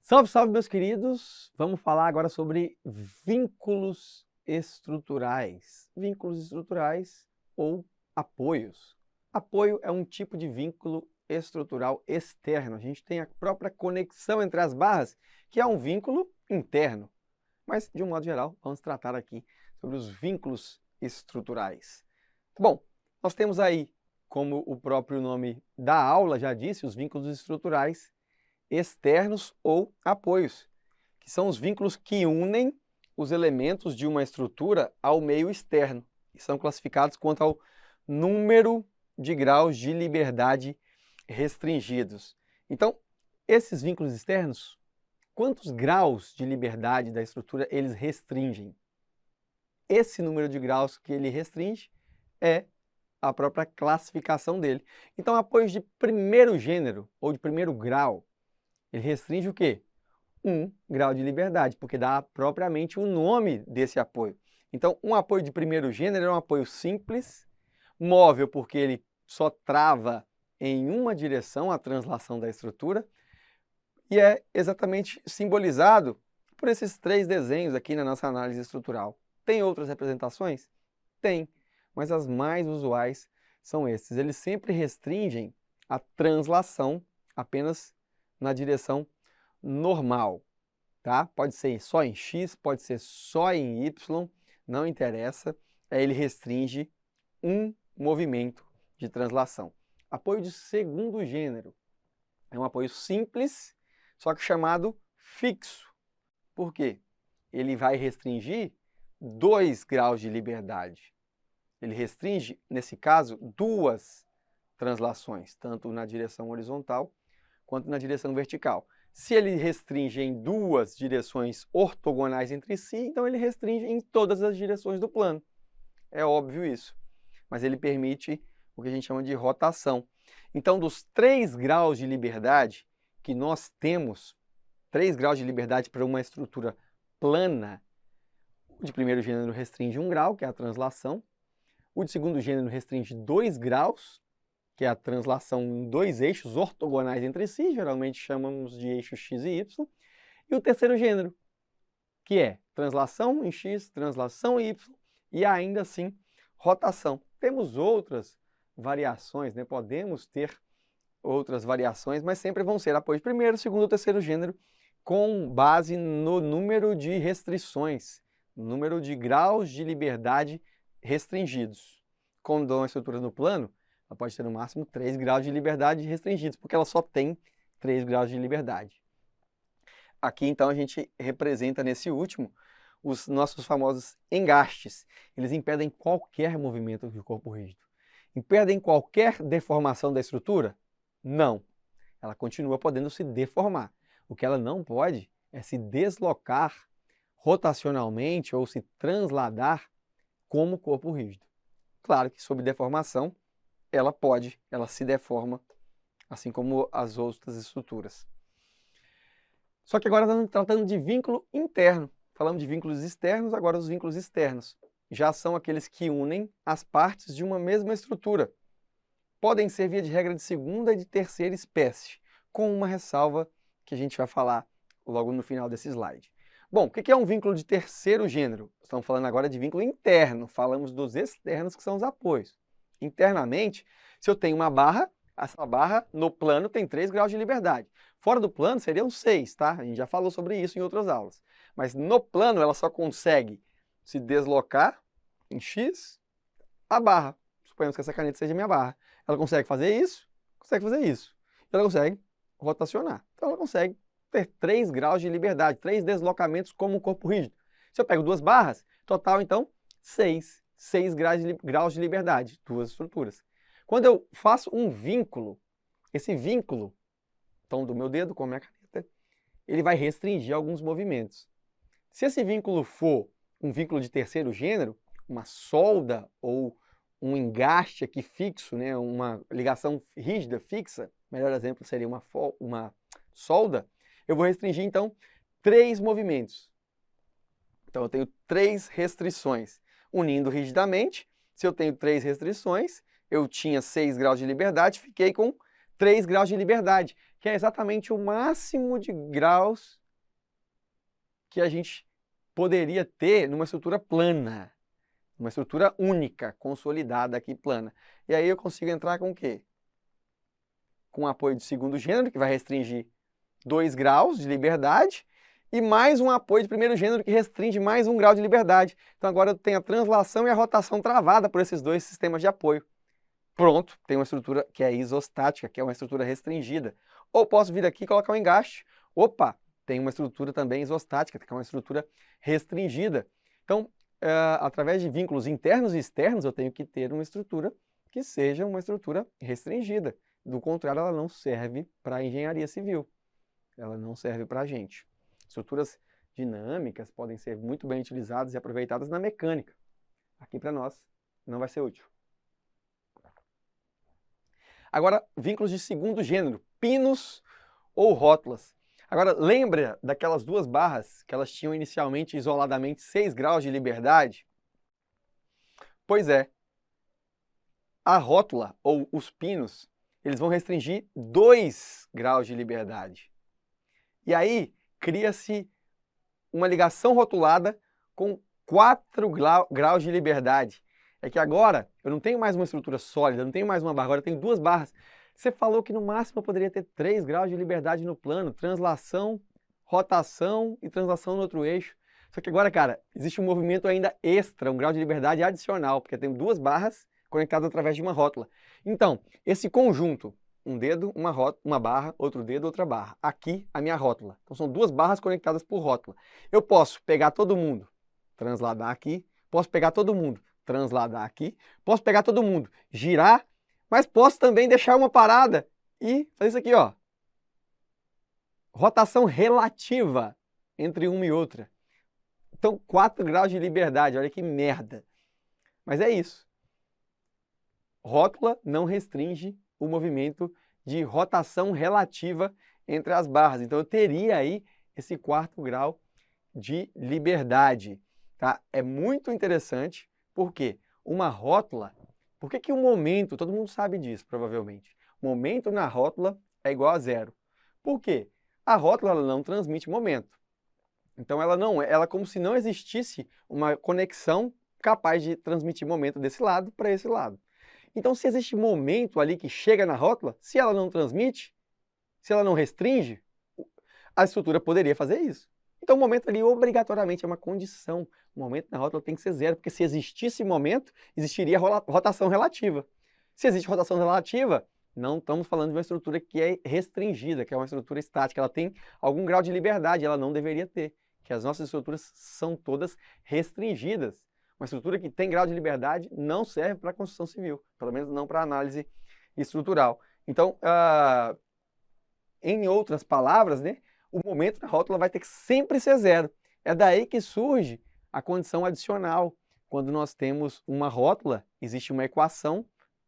Salve, salve, meus queridos! Vamos falar agora sobre vínculos estruturais. Vínculos estruturais ou apoios. Apoio é um tipo de vínculo estrutural externo. A gente tem a própria conexão entre as barras, que é um vínculo interno. Mas, de um modo geral, vamos tratar aqui sobre os vínculos estruturais. Bom, nós temos aí, como o próprio nome da aula já disse, os vínculos estruturais externos ou apoios, que são os vínculos que unem os elementos de uma estrutura ao meio externo e são classificados quanto ao número de graus de liberdade restringidos. Então, esses vínculos externos, quantos graus de liberdade da estrutura eles restringem? Esse número de graus que ele restringe é a própria classificação dele. Então, apoios de primeiro gênero ou de primeiro grau, ele restringe o quê? 1 grau de liberdade, porque dá propriamente o nome desse apoio. Então, um apoio de primeiro gênero é um apoio simples, móvel, porque ele só trava em uma direção a translação da estrutura, e é exatamente simbolizado por esses 3 desenhos aqui na nossa análise estrutural. Tem outras representações? Tem, mas as mais usuais são esses. Eles sempre restringem a translação apenas na direção normal, tá? Pode ser só em X, pode ser só em Y, não interessa, ele restringe um movimento de translação. Apoio de segundo gênero é um apoio simples, só que chamado fixo. Por quê? Ele vai restringir 2 graus de liberdade. Ele restringe, nesse caso, 2 translações, tanto na direção horizontal quanto na direção vertical. Se ele restringe em 2 direções ortogonais entre si, então ele restringe em todas as direções do plano. É óbvio isso, mas ele permite o que a gente chama de rotação. Então, dos 3 graus de liberdade que nós temos, 3 graus de liberdade para uma estrutura plana, o de primeiro gênero restringe 1 grau, que é a translação. O de segundo gênero restringe 2 graus, que é a translação em 2 eixos ortogonais entre si, geralmente chamamos de eixos x e y. E o terceiro gênero, que é translação em x, translação em y, e ainda assim rotação. Temos outras variações, né? Podemos ter outras variações, mas sempre vão ser apoio de primeiro, segundo ou terceiro gênero, com base no número de restrições, número de graus de liberdade restringidos. Quando uma estrutura no plano, ela pode ter no máximo 3 graus de liberdade restringidos, porque ela só tem 3 graus de liberdade. Aqui, então, a gente representa nesse último os nossos famosos engastes. Eles impedem qualquer movimento do corpo rígido. Impedem qualquer deformação da estrutura? Não. Ela continua podendo se deformar. O que ela não pode é se deslocar rotacionalmente ou se transladar como corpo rígido. Claro que sob deformação, ela se deforma, assim como as outras estruturas. Só que agora estamos tratando de vínculo interno. Falamos de vínculos externos, agora os vínculos externos. Já são aqueles que unem as partes de uma mesma estrutura. Podem ser via de regra de segunda e de terceira espécie, com uma ressalva que a gente vai falar logo no final desse slide. Bom, o que é um vínculo de terceiro gênero? Estamos falando agora de vínculo interno, falamos dos externos, que são os apoios. Internamente, se eu tenho uma barra, essa barra no plano tem 3 graus de liberdade. Fora do plano seriam 6, tá? A gente já falou sobre isso em outras aulas. Mas no plano ela só consegue se deslocar em X a barra. Suponhamos que essa caneta seja minha barra. Ela consegue fazer isso, consegue fazer isso. Ela consegue rotacionar. Então ela consegue ter 3 graus de liberdade, 3 deslocamentos como um corpo rígido. Se eu pego 2 barras, total então 6 graus de liberdade, 2 estruturas. Quando eu faço um vínculo, esse vínculo, então do meu dedo com a minha caneta, ele vai restringir alguns movimentos. Se esse vínculo for um vínculo de terceiro gênero, uma solda ou um engaste aqui fixo, né, uma ligação rígida, fixa, melhor exemplo seria uma solda, eu vou restringir então 3 movimentos. Então eu tenho 3 restrições. Unindo rigidamente, se eu tenho 3 restrições, eu tinha 6 graus de liberdade, fiquei com 3 graus de liberdade, que é exatamente o máximo de graus que a gente poderia ter numa estrutura plana, uma estrutura única, consolidada aqui, plana. E aí eu consigo entrar com o quê? Com apoio de segundo gênero, que vai restringir 2 graus de liberdade, e mais um apoio de primeiro gênero que restringe mais 1 grau de liberdade. Então agora eu tenho a translação e a rotação travada por esses dois sistemas de apoio. Pronto, tem uma estrutura que é isostática, que é uma estrutura restringida. Ou posso vir aqui e colocar um engaste. Opa, tem uma estrutura também isostática, que é uma estrutura restringida. Então, através de vínculos internos e externos, eu tenho que ter uma estrutura que seja uma estrutura restringida. Do contrário, ela não serve para a engenharia civil. Ela não serve para a gente. Estruturas dinâmicas podem ser muito bem utilizadas e aproveitadas na mecânica. Aqui para nós não vai ser útil. Agora, vínculos de segundo gênero, pinos ou rótulas. Agora, lembra daquelas duas barras que elas tinham inicialmente isoladamente 6 graus de liberdade? Pois é, a rótula ou os pinos, eles vão restringir 2 graus de liberdade. E aí, cria-se uma ligação rotulada com 4 graus de liberdade. É que agora eu não tenho mais uma estrutura sólida, não tenho mais uma barra, agora eu tenho 2 barras. Você falou que no máximo eu poderia ter 3 graus de liberdade no plano, translação, rotação e translação no outro eixo. Só que agora, cara, existe um movimento ainda extra, um grau de liberdade adicional, porque eu tenho 2 barras conectadas através de uma rótula. Então, esse conjunto, um dedo, uma barra, outro dedo, outra barra. Aqui, a minha rótula. Então, são 2 barras conectadas por rótula. Eu posso pegar todo mundo, transladar aqui, posso pegar todo mundo, transladar aqui, posso pegar todo mundo, girar, mas posso também deixar uma parada e fazer isso aqui, ó. Rotação relativa entre uma e outra. Então, 4 graus de liberdade, olha que merda. Mas é isso. Rótula não restringe o movimento de rotação relativa entre as barras. Então, eu teria aí esse 4º grau de liberdade. Tá? É muito interessante, porque uma rótula, por que o momento, todo mundo sabe disso, provavelmente, o momento na rótula é igual a 0. Por quê? A rótula ela não transmite momento. Então, ela é como se não existisse uma conexão capaz de transmitir momento desse lado para esse lado. Então, se existe momento ali que chega na rótula, se ela não transmite, se ela não restringe, a estrutura poderia fazer isso. Então, o momento ali obrigatoriamente é uma condição. O momento na rótula tem que ser 0, porque se existisse momento, existiria rotação relativa. Se existe rotação relativa, não estamos falando de uma estrutura que é restringida, que é uma estrutura estática. Ela tem algum grau de liberdade, ela não deveria ter, que as nossas estruturas são todas restringidas. Uma estrutura que tem grau de liberdade não serve para a construção civil, pelo menos não para análise estrutural. Então, em outras palavras, né, o momento na rótula vai ter que sempre ser 0. É daí que surge a condição adicional. Quando nós temos uma rótula, existe uma equação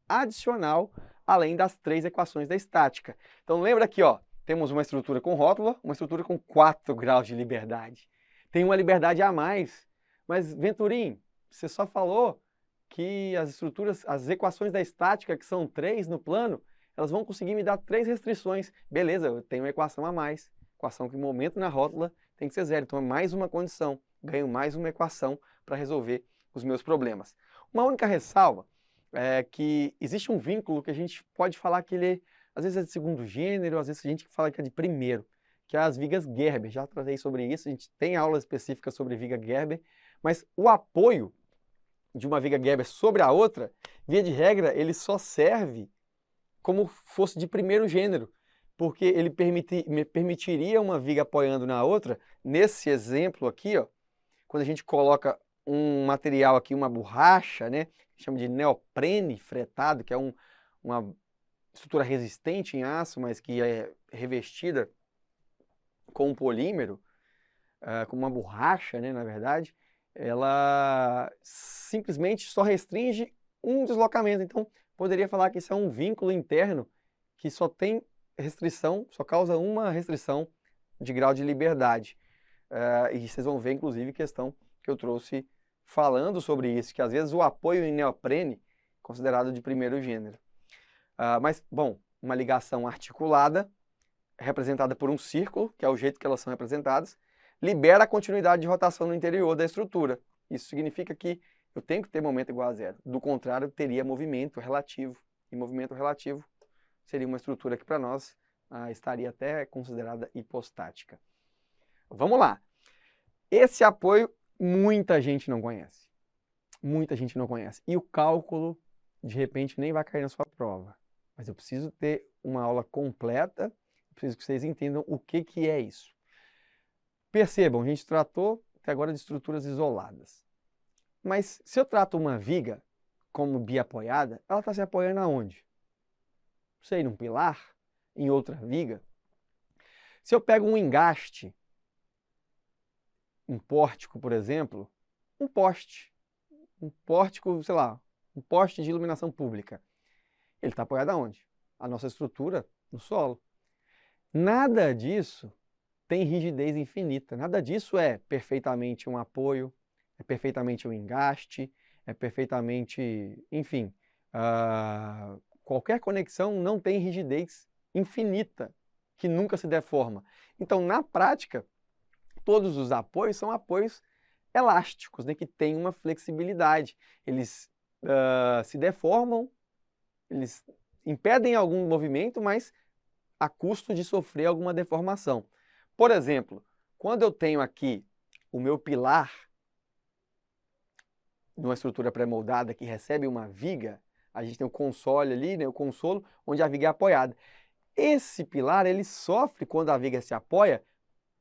adicional, além das 3 equações da estática. Então lembra aqui, ó, temos uma estrutura com rótula, uma estrutura com 4 graus de liberdade. Tem uma liberdade a mais. Mas, Venturim, você só falou que as equações da estática, que são 3 no plano, elas vão conseguir me dar 3 restrições. Beleza, eu tenho uma equação a mais. Equação que o momento na rótula tem que ser 0. Então é mais uma condição. Ganho mais uma equação para resolver os meus problemas. Uma única ressalva é que existe um vínculo que a gente pode falar que ele às vezes é de segundo gênero, às vezes a gente fala que é de primeiro, que é as vigas Gerber. Já tratei sobre isso, a gente tem aula específica sobre viga Gerber, mas o apoio de uma viga Gerber sobre a outra, via de regra, ele só serve como fosse de primeiro gênero, porque ele permitiria uma viga apoiando na outra. Nesse exemplo aqui, ó, quando a gente coloca um material aqui, uma borracha, né, chama de neoprene fretado, que é uma estrutura resistente em aço, mas que é revestida com um polímero, com uma borracha, né, na verdade, ela simplesmente só restringe um deslocamento. Então, poderia falar que isso é um vínculo interno que só tem restrição, só causa uma restrição de grau de liberdade. E vocês vão ver, inclusive, questão que eu trouxe falando sobre isso, que às vezes o apoio em neoprene é considerado de primeiro gênero. Mas, bom, uma ligação articulada, representada por um círculo, que é o jeito que elas são representadas, libera a continuidade de rotação no interior da estrutura. Isso significa que eu tenho que ter momento igual a zero. Do contrário, eu teria movimento relativo. E movimento relativo seria uma estrutura que para nós estaria até considerada hipostática. Vamos lá. Esse apoio muita gente não conhece. Muita gente não conhece. E o cálculo, de repente, nem vai cair na sua prova. Mas eu preciso ter uma aula completa, preciso que vocês entendam o que é isso. Percebam, a gente tratou até agora de estruturas isoladas. Mas se eu trato uma viga como biapoiada, ela está se apoiando aonde? Não sei, num pilar? Em outra viga? Se eu pego um engaste, um pórtico, por exemplo, um pórtico, sei lá, um poste de iluminação pública, ele está apoiado aonde? A nossa estrutura no solo. Nada disso tem rigidez infinita, nada disso é perfeitamente um apoio, é perfeitamente um engaste, é perfeitamente, enfim, qualquer conexão não tem rigidez infinita, que nunca se deforma. Então, na prática, todos os apoios são apoios elásticos, né, que têm uma flexibilidade. Eles se deformam, eles impedem algum movimento, mas a custo de sofrer alguma deformação. Por exemplo, quando eu tenho aqui o meu pilar numa estrutura pré-moldada que recebe uma viga, a gente tem o console ali, né, o consolo, onde a viga é apoiada. Esse pilar, ele sofre, quando a viga se apoia,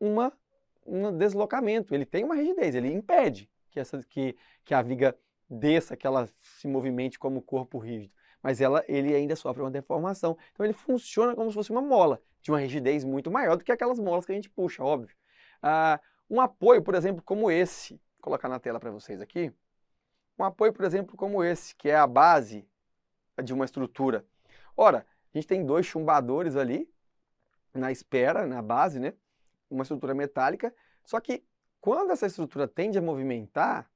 um deslocamento. Ele tem uma rigidez, ele impede que a viga desça, que ela se movimente como corpo rígido. Mas ele ainda sofre uma deformação. Então ele funciona como se fosse uma mola, de uma rigidez muito maior do que aquelas molas que a gente puxa, óbvio. Um apoio, por exemplo, como esse, vou colocar na tela para vocês aqui. Um apoio, por exemplo, como esse, que é a base de uma estrutura. Ora, a gente tem dois chumbadores ali, na espera, na base, né? Uma estrutura metálica, só que quando essa estrutura tende a movimentar,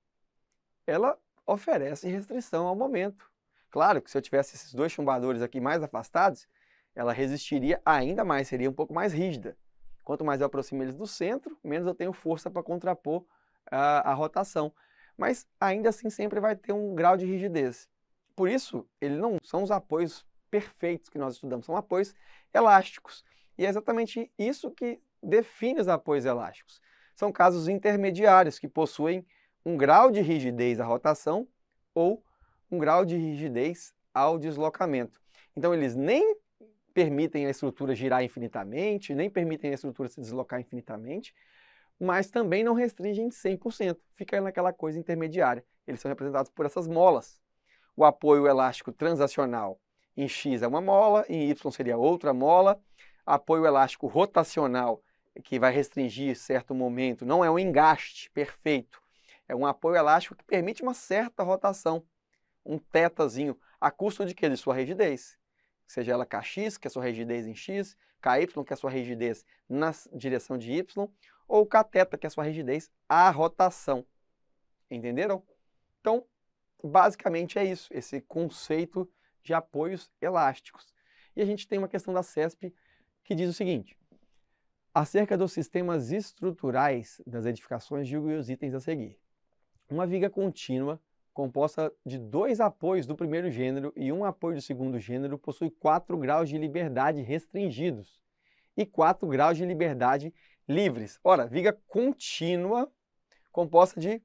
ela oferece restrição ao momento. Claro que se eu tivesse esses dois chumbadores aqui mais afastados, ela resistiria ainda mais, seria um pouco mais rígida. Quanto mais eu aproximo eles do centro, menos eu tenho força para contrapor a rotação. Mas ainda assim sempre vai ter um grau de rigidez. Por isso, eles não são os apoios perfeitos que nós estudamos, são apoios elásticos. E é exatamente isso que define os apoios elásticos. São casos intermediários que possuem um grau de rigidez à rotação ou um grau de rigidez ao deslocamento. Então, eles nem permitem a estrutura girar infinitamente, nem permitem a estrutura se deslocar infinitamente, mas também não restringem 100%, fica naquela coisa intermediária. Eles são representados por essas molas. O apoio elástico transacional em X é uma mola, em Y seria outra mola. Apoio elástico rotacional, que vai restringir certo momento, não é um engaste perfeito. É um apoio elástico que permite uma certa rotação, um tetazinho, a custo de quê? De sua rigidez. Seja ela Kx, que é a sua rigidez em X, Ky, que é a sua rigidez na direção de Y, ou Kθ, que é a sua rigidez à rotação. Entenderam? Então, basicamente é isso, esse conceito de apoios elásticos. E a gente tem uma questão da CESP que diz o seguinte: acerca dos sistemas estruturais das edificações, julgue os itens a seguir. Uma viga contínua, composta de 2 apoios do primeiro gênero e um apoio do segundo gênero, possui 4 graus de liberdade restringidos e 4 graus de liberdade livres. Ora, viga contínua, composta de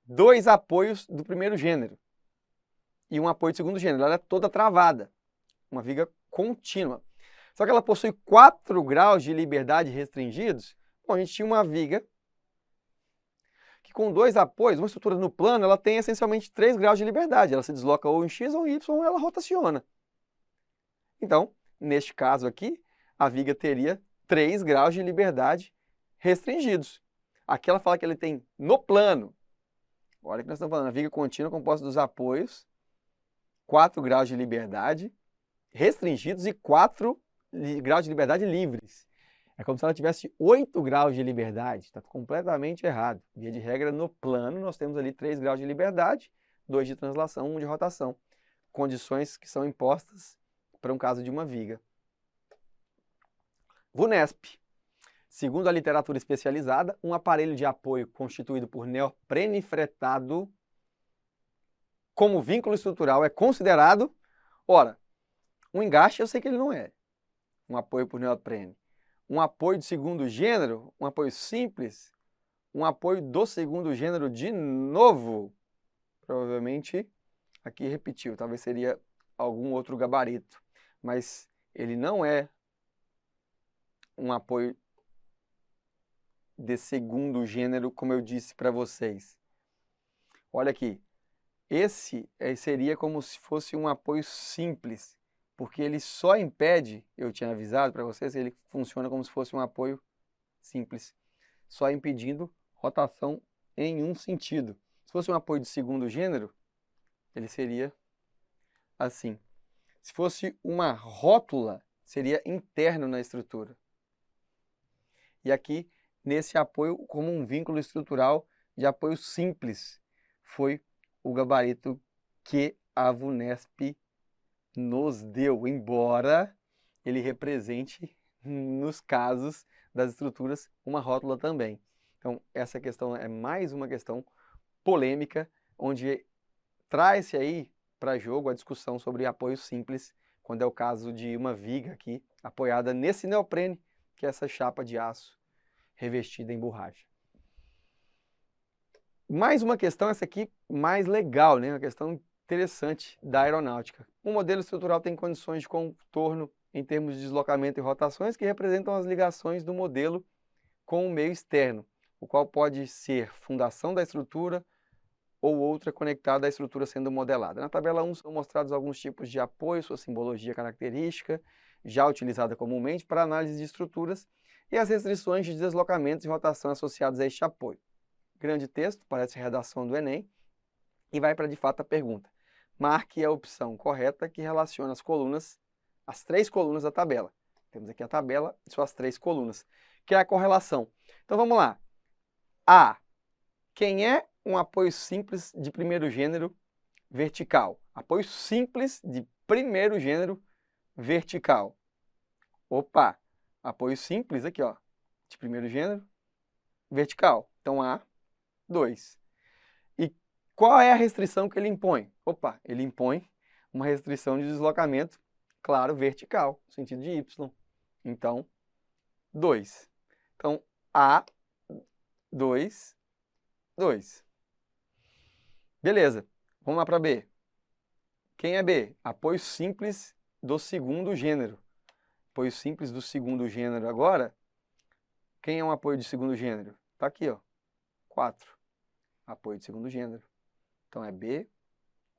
2 apoios do primeiro gênero e um apoio do segundo gênero. Ela é toda travada, uma viga contínua. Só que ela possui 4 graus de liberdade restringidos. Bom, a gente tinha uma viga que com 2 apoios, uma estrutura no plano, ela tem essencialmente 3 graus de liberdade. Ela se desloca ou em X ou em Y, ou ela rotaciona. Então, neste caso aqui, a viga teria 3 graus de liberdade restringidos. Aqui ela fala que ele tem no plano. Olha o que nós estamos falando, a viga contínua composta dos apoios, 4 graus de liberdade restringidos e 4 graus de liberdade livres. É como se ela tivesse 8 graus de liberdade. Está completamente errado. Via de regra, no plano, nós temos ali 3 graus de liberdade, 2 de translação, 1 de rotação. Condições que são impostas para um caso de uma viga. VUNESP. Segundo a literatura especializada, um aparelho de apoio constituído por neoprene fretado como vínculo estrutural é considerado, ora, um engaste eu sei que ele não é, um apoio por neoprene. Um apoio de segundo gênero, um apoio simples, um apoio do segundo gênero de novo. Provavelmente, aqui repetiu, talvez seria algum outro gabarito, mas ele não é um apoio de segundo gênero, como eu disse para vocês. Olha aqui, esse seria como se fosse um apoio simples, porque ele só impede, eu tinha avisado para vocês, ele funciona como se fosse um apoio simples, só impedindo rotação em um sentido. Se fosse um apoio de segundo gênero, ele seria assim. Se fosse uma rótula, seria interno na estrutura. E aqui, nesse apoio, como um vínculo estrutural de apoio simples, foi o gabarito que a VUNESP nos deu, embora ele represente, nos casos das estruturas, uma rótula também. Então, essa questão é mais uma questão polêmica, onde traz-se aí para jogo a discussão sobre apoio simples, quando é o caso de uma viga aqui, apoiada nesse neoprene, que é essa chapa de aço revestida em borracha. Mais uma questão, essa aqui mais legal, né? Uma questão interessante da aeronáutica. Um modelo estrutural tem condições de contorno em termos de deslocamento e rotações que representam as ligações do modelo com o meio externo, o qual pode ser fundação da estrutura ou outra conectada à estrutura sendo modelada. Na tabela 1 são mostrados alguns tipos de apoio, sua simbologia característica, já utilizada comumente para análise de estruturas, e as restrições de deslocamentos e rotação associadas a este apoio. Grande texto, parece redação do Enem, e vai para de fato a pergunta. Marque a opção correta que relaciona as colunas, as 3 colunas da tabela. Temos aqui a tabela e suas 3 colunas, que é a correlação. Então vamos lá. A. Quem é um apoio simples de primeiro gênero vertical? Apoio simples de primeiro gênero vertical. Opa! Apoio simples aqui, ó, de primeiro gênero vertical. Então A, 2. E qual é a restrição que ele impõe? Opa, ele impõe uma restrição de deslocamento, claro, vertical, no sentido de Y. Então, 2. Então, A, 2, 2. Beleza, vamos lá para B. Quem é B? Apoio simples do segundo gênero. Apoio simples do segundo gênero agora. Quem é um apoio de segundo gênero? Está aqui, ó, 4. Apoio de segundo gênero. Então é B,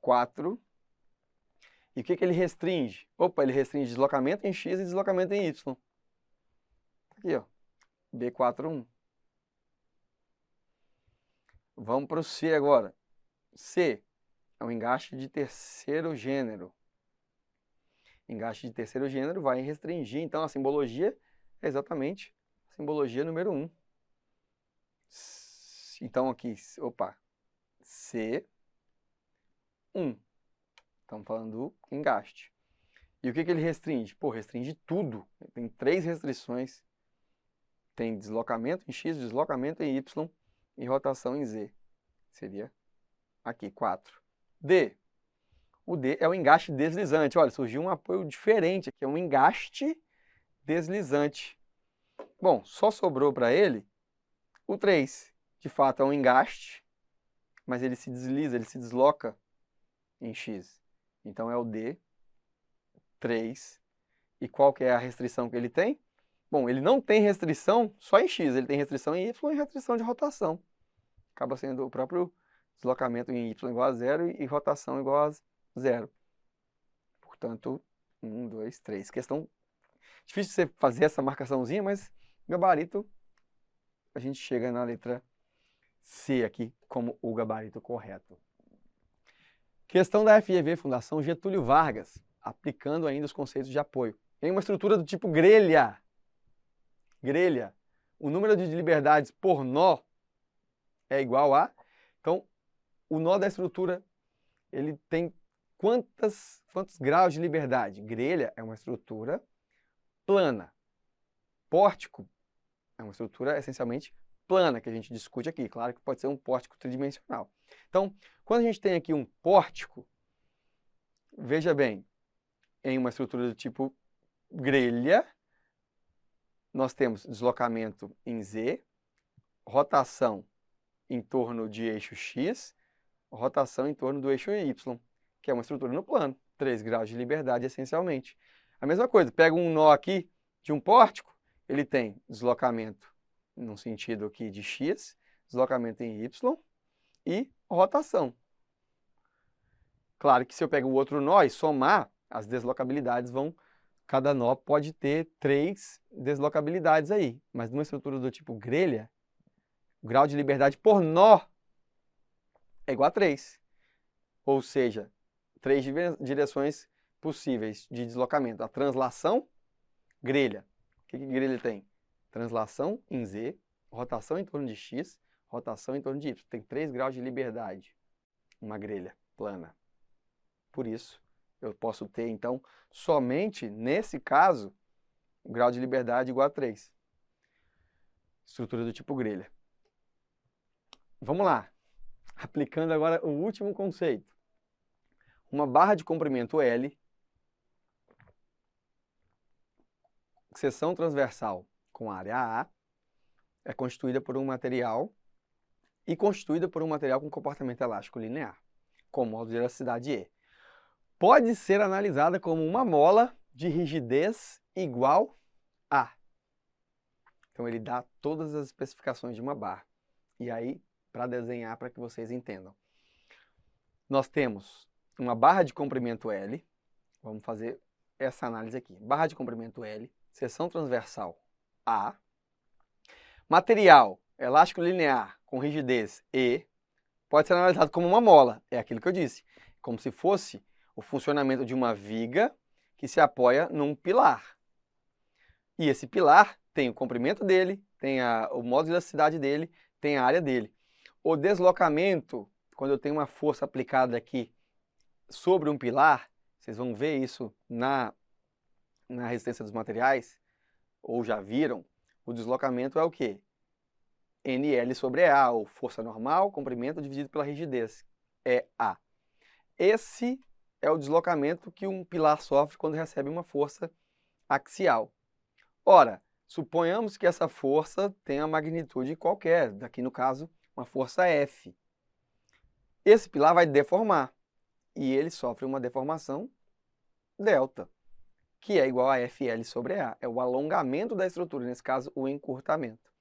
4. E o que ele restringe? Opa, ele restringe deslocamento em X e deslocamento em Y. Aqui, ó, B41. Vamos para o C agora. C é um engaste de terceiro gênero. Engaste de terceiro gênero vai restringir, então a simbologia é exatamente a simbologia número 1. Então aqui, opa, C1. Estamos falando do engaste. E o que ele restringe? Pô, restringe tudo. Tem 3 restrições. Tem deslocamento em X, deslocamento em Y e rotação em Z. Seria aqui, 4. D. O D é o engaste deslizante. Olha, surgiu um apoio diferente aqui, é um engaste deslizante. Bom, só sobrou para ele o 3. De fato, é um engaste, mas ele se desliza, ele se desloca em X. Então, é o D, 3. E qual que é a restrição que ele tem? Bom, ele não tem restrição só em X, ele tem restrição em Y e restrição de rotação. Acaba sendo o próprio deslocamento em Y igual a 0 e rotação igual a 0. Portanto, 1, 2, 3. Questão difícil de você fazer essa marcaçãozinha, mas gabarito a gente chega na letra C aqui como o gabarito correto. Questão da FGV, Fundação Getúlio Vargas, aplicando ainda os conceitos de apoio. Em uma estrutura do tipo grelha, o número de liberdades por nó é igual a... Então, o nó da estrutura, ele tem quantos graus de liberdade? Grelha é uma estrutura plana. pórtico é uma estrutura essencialmente plana que a gente discute aqui. Claro que pode ser um pórtico tridimensional. Então, quando a gente tem aqui um pórtico, veja bem, em uma estrutura do tipo grelha, nós temos deslocamento em Z, rotação em torno de eixo X, rotação em torno do eixo Y, que é uma estrutura no plano, 3 graus de liberdade essencialmente. A mesma coisa, pega um nó aqui de um pórtico, ele tem deslocamento no sentido aqui de X, deslocamento em Y e rotação. Claro que se eu pego o outro nó e somar, as deslocabilidades vão... Cada nó pode ter 3 deslocabilidades aí, mas numa estrutura do tipo grelha, o grau de liberdade por nó é igual a 3. Ou seja, 3 direções possíveis de deslocamento. A translação, grelha. O que grelha tem? Translação em Z, rotação em torno de X, rotação em torno de Y. Tem 3 graus de liberdade, uma grelha plana. Por isso, eu posso ter, então, somente nesse caso, o grau de liberdade igual a 3. Estrutura do tipo grelha. Vamos lá. Aplicando agora o último conceito. Uma barra de comprimento L, seção transversal com área A, é constituída por um material com comportamento elástico linear, com módulo de elasticidade E. Pode ser analisada como uma mola de rigidez igual a. Então ele dá todas as especificações de uma barra. E aí, para desenhar, para que vocês entendam. Nós temos uma barra de comprimento L, vamos fazer essa análise aqui. Barra de comprimento L, seção transversal A, material elástico linear com rigidez E, pode ser analisado como uma mola, é aquilo que eu disse, como se fosse o funcionamento de uma viga que se apoia num pilar. E esse pilar tem o comprimento dele, tem o módulo de elasticidade dele, tem a área dele. O deslocamento, quando eu tenho uma força aplicada aqui sobre um pilar, vocês vão ver isso na resistência dos materiais, ou já viram, o deslocamento é o quê? NL sobre EA, ou força normal, comprimento dividido pela rigidez, é A. Esse é o deslocamento que um pilar sofre quando recebe uma força axial. Ora, suponhamos que essa força tenha uma magnitude qualquer, aqui no caso, uma força F. Esse pilar vai deformar, e ele sofre uma deformação delta, que é igual a FL sobre A. É o alongamento da estrutura, nesse caso, o encurtamento.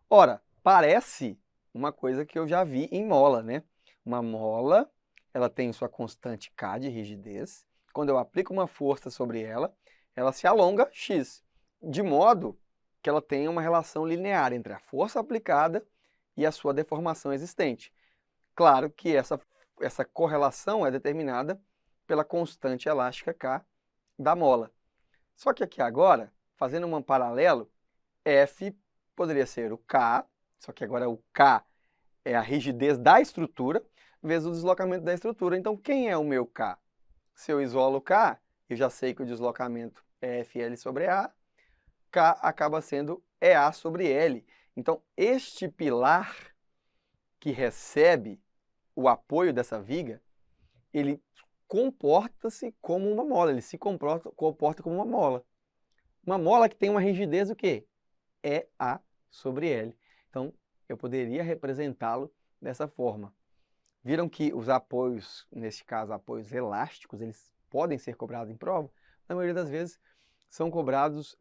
Ora, parece uma coisa que eu já vi em mola, né? Uma mola, ela tem sua constante K de rigidez. Quando eu aplico uma força sobre ela, ela se alonga X, de modo que ela tenha uma relação linear entre a força aplicada e a sua deformação existente. Claro que essa correlação é determinada pela constante elástica K da mola. Só que aqui agora, fazendo um paralelo, F poderia ser o K, só que agora o K é a rigidez da estrutura, vezes o deslocamento da estrutura. Então, quem é o meu K? Se eu isolo K, eu já sei que o deslocamento é FL sobre A, K acaba sendo EA sobre L. Então, este pilar que recebe o apoio dessa viga, ele comporta-se como uma mola, ele se comporta como uma mola. Uma mola que tem uma rigidez o quê? EA sobre L. Então, eu poderia representá-lo dessa forma. Viram que os apoios, neste caso apoios elásticos, eles podem ser cobrados em prova? Na maioria das vezes são cobrados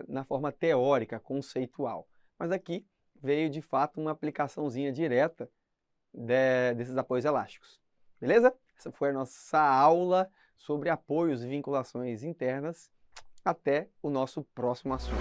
na forma teórica, conceitual. Mas aqui veio de fato uma aplicaçãozinha direta desses apoios elásticos. Beleza? Essa foi a nossa aula sobre apoios e vinculações internas. Até o nosso próximo assunto.